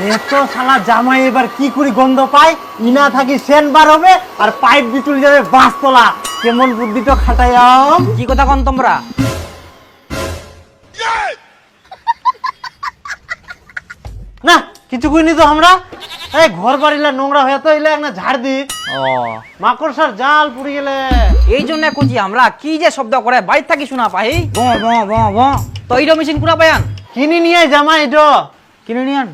এত শালা জামাই এবার কি করে গন্ধ পায়, ইনা থাকি সেন বার হবে আর পাইপ বিটুল যাবে বাঁশতলা। কেমন বুদ্ধিটা খাটাইয়াম। কি কথা কন তোমরা? না কিছু কইনি তো আমরা। এই ঘর বাড়িলা নোংরা হয়ে তো এলে একটা ঝাড় দি। ও মাকড়সার জাল পুড়ে গেলে এই জন্য কুচি আমরা কি যে শব্দ করে বাইর থাকি শোনা পাই। ব ব ব ব তো এইটা মেশিন কুড়া পায়ান কিনে নিয়ে জামাই এটা কিনে নিয়ান।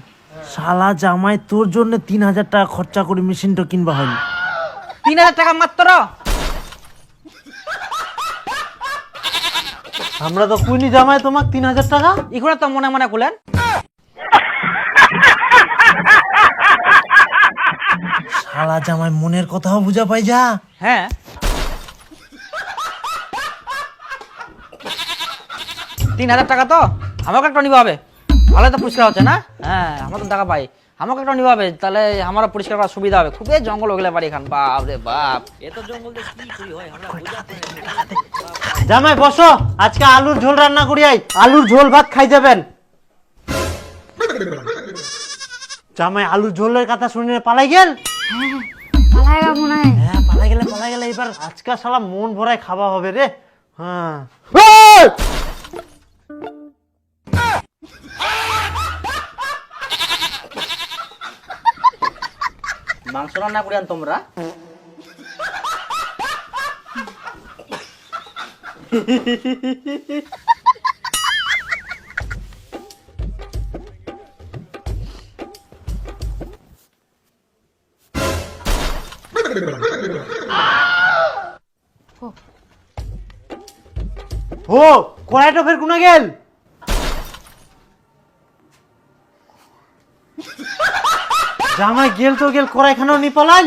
শালা জামাই তোর জন্য 3000 টাকা খরচা করে মেশিনটা কিনবা হয়নি। 3000 টাকা মাত্র? আমরা তো কইনি জামাই তোমাক 3000 টাকা। ইখুনা তো মনে মনে কুলেন। শালা জামাই মনের কথাও বুঝা পাই যা। হ্যাঁ 3000 টাকা তো আমাকে একটা নিবা হবে। ভালো তো পরিষ্কার হচ্ছে না? হ্যাঁ আমার তো টাকা পাই, আমাকে একটা নিবা হবে, তাহলে আমারও পরিষ্কার করার সুবিধা হবে। খুবই জঙ্গল ওগলে বাড়ি খান, বাপ রে বাপ, এত জঙ্গল দিয়ে কি করি হয় আমরা বুঝাতে। জামাই বসো, আজকে আলুর ঝোল রান্না করি। আই আলুর ঝোল ভাত খাই যাবেন। জামাই আলুর ঝোলের কথা শুনে পালাই গেল। পালাইবা মনে হয়। হ্যাঁ পালাই গেলে এবার আজকে শালা মন ভরায় খাওয়া হবে রে। হ্যাঁ মাংস রান্না করি আন তোমরা। ও কড়াইটা ফের কোনা গেল। জামাই গেল তো গেল, কড়াইখানাও নি পালাল।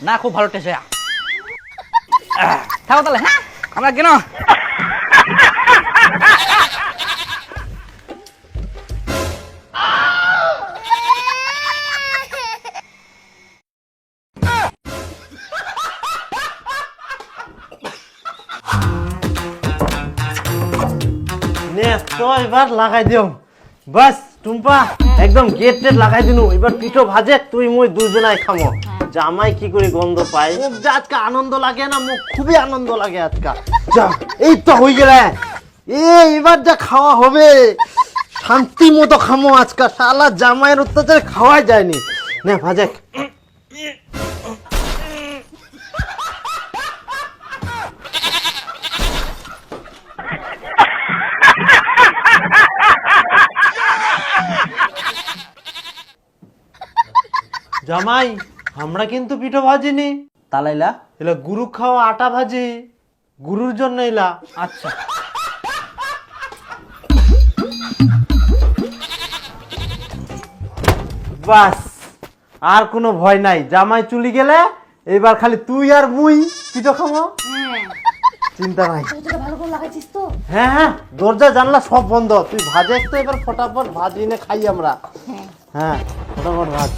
না খুব ভালো টেস্ট। থাকো তাহলে, হ্যাঁ আমরা কেন নে তো এবার লাগাই দিও। বাস টুম্পা একদম গেট টেট লাগাই দিনু। এবার পিঠো ভাজে তুই মুই দুজনাই খামো। জামাই কি করে গন্ধ পায়। মুখ যা আজকে আনন্দ লাগে না, মুখ খুবই আনন্দ লাগে আজকে। যা এই তো হয়ে গেলে এবার যা খাওয়া হবে শান্তি মতো খামো আজকে। শালা জামাইয়ের অত্যাচারে খাওয়াই যায়নি। নে ভাজে। জামাই আমরা কিন্তু পিঠো ভাজিনি। তালাইলা? এলা গুরু খাওয়া আটা ভাজি, গুরুর জন্য এলা। আচ্ছা বাস আর কোনো ভয় নাই। জামাই চুলি গেলে এবার খালি তুই আর মুই পিঠো খাবো। চিন্তা নাই। ভালো করে লাগাইছিস তো? হ্যাঁ দরজা জানলা সব বন্ধ। তুই ভাজে তো এবার ফটাফট ভাজি এনে খাই আমরা। হ্যাঁ ফটাফট ভাজ।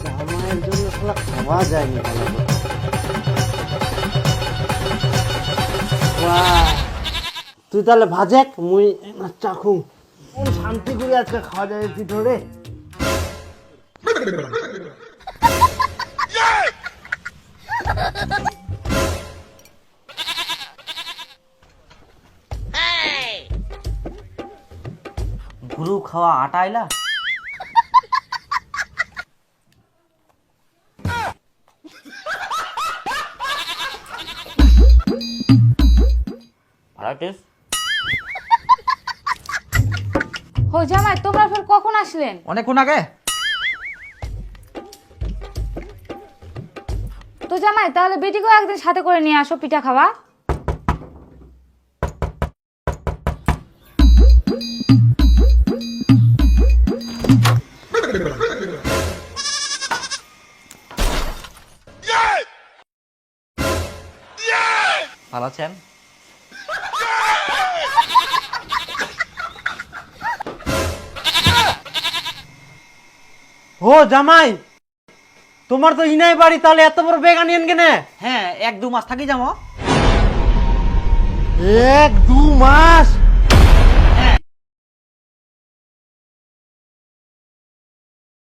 জামাইয়ের জন্য শালা খাওয়া যায়নি ভালো করে। বাহ, তুই তাহলে ভাজেক মুই চাখু। কোন শান্তি করে আজকে খাওয়া যায় পিঠো রে। গুরু খাওয়া আটা আইলা? ভালো টেস্ট। হো জামাই তোমরা ফের কখন আসলেন? অনেকক্ষণ আগে। তো জামাই তাহলে বেটিকেও একদিন সাথে করে নিয়ে আসো পিঠা খাওয়া। ভালো আছেন? ও জামাই তোমার তো ইনাই বাড়ি, তাহলে এত বড় ব্যাগ আনিয়েন কেনে? হ্যাঁ 1-2 মাস থাকি যাবো। 1-2 মাস?